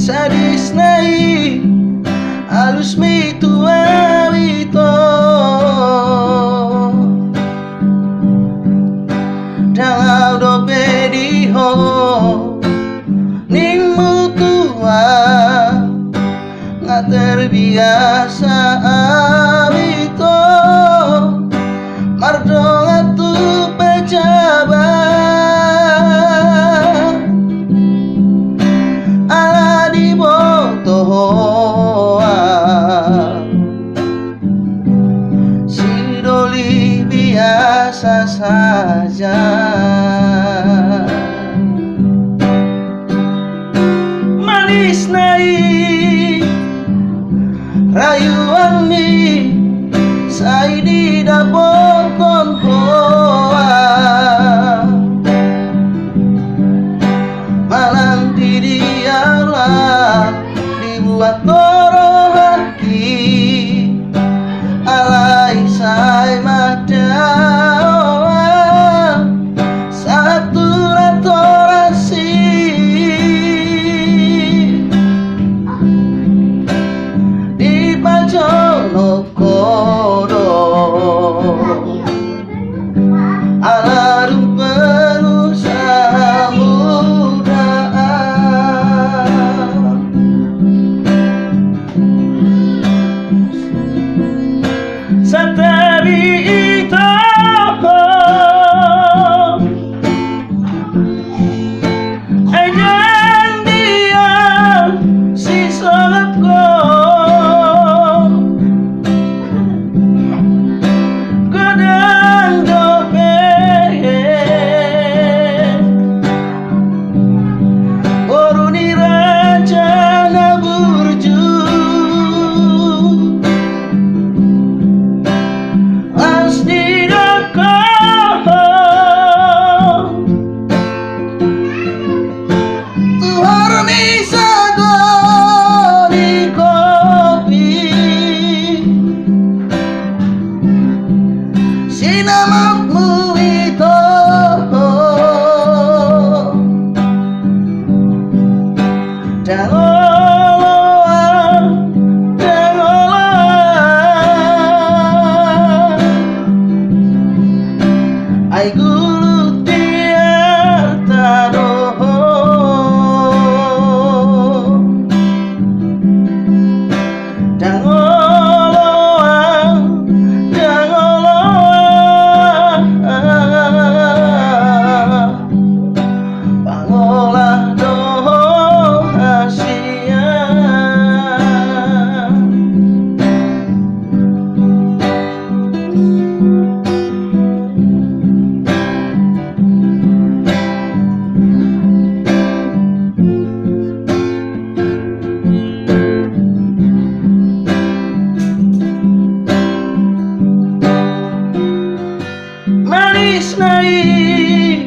Sadis nai alus mi tua wito dangau do pediho ning mutua nggak terbiasa awito mardo ngatu pejabat si doli biasa saja manis nai rayuan mi sai di dapur konpoa malang didialah dibuat toro haki alai sai madawa satu retorasi di pajono kodo alarum pengusaha muda Satari ito ay diam si solat ko godang dope oruni raja na burju namamu itu ai gulu dia taruh manis nai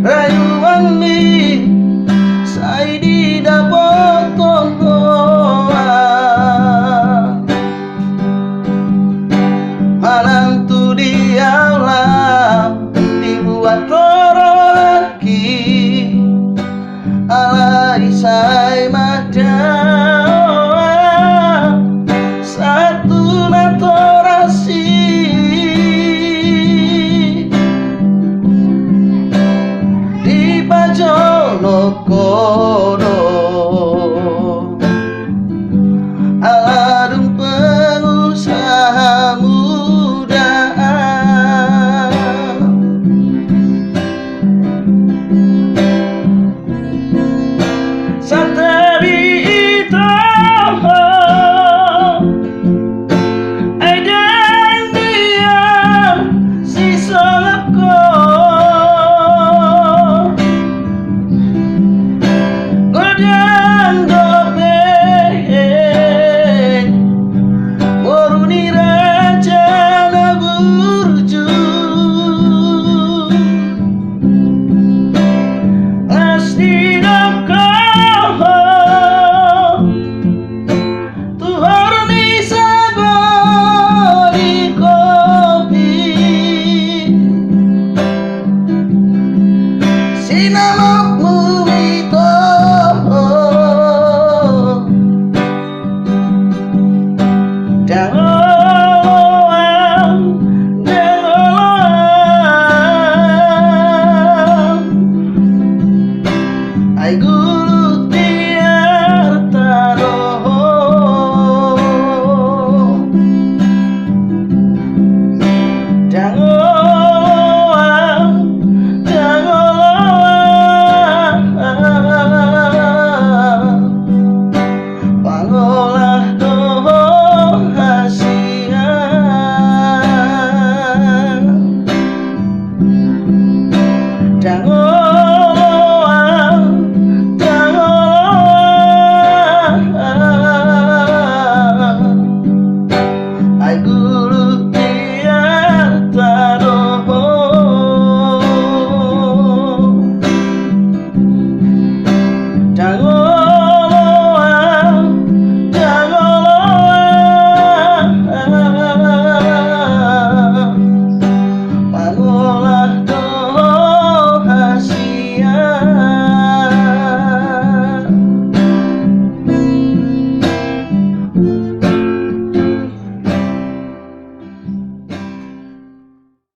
rayuan mi sai di dapur konpoa malang tu dialah dibuat toro lagi alai sai madawa satu naturasi Pajono kodo aladum pengusaha muda Satari itu ada dia si solapko Tuhan bisa beri kopi sinamokmu itu jangan ay guru tiar taruh pangolah doh hasian jangan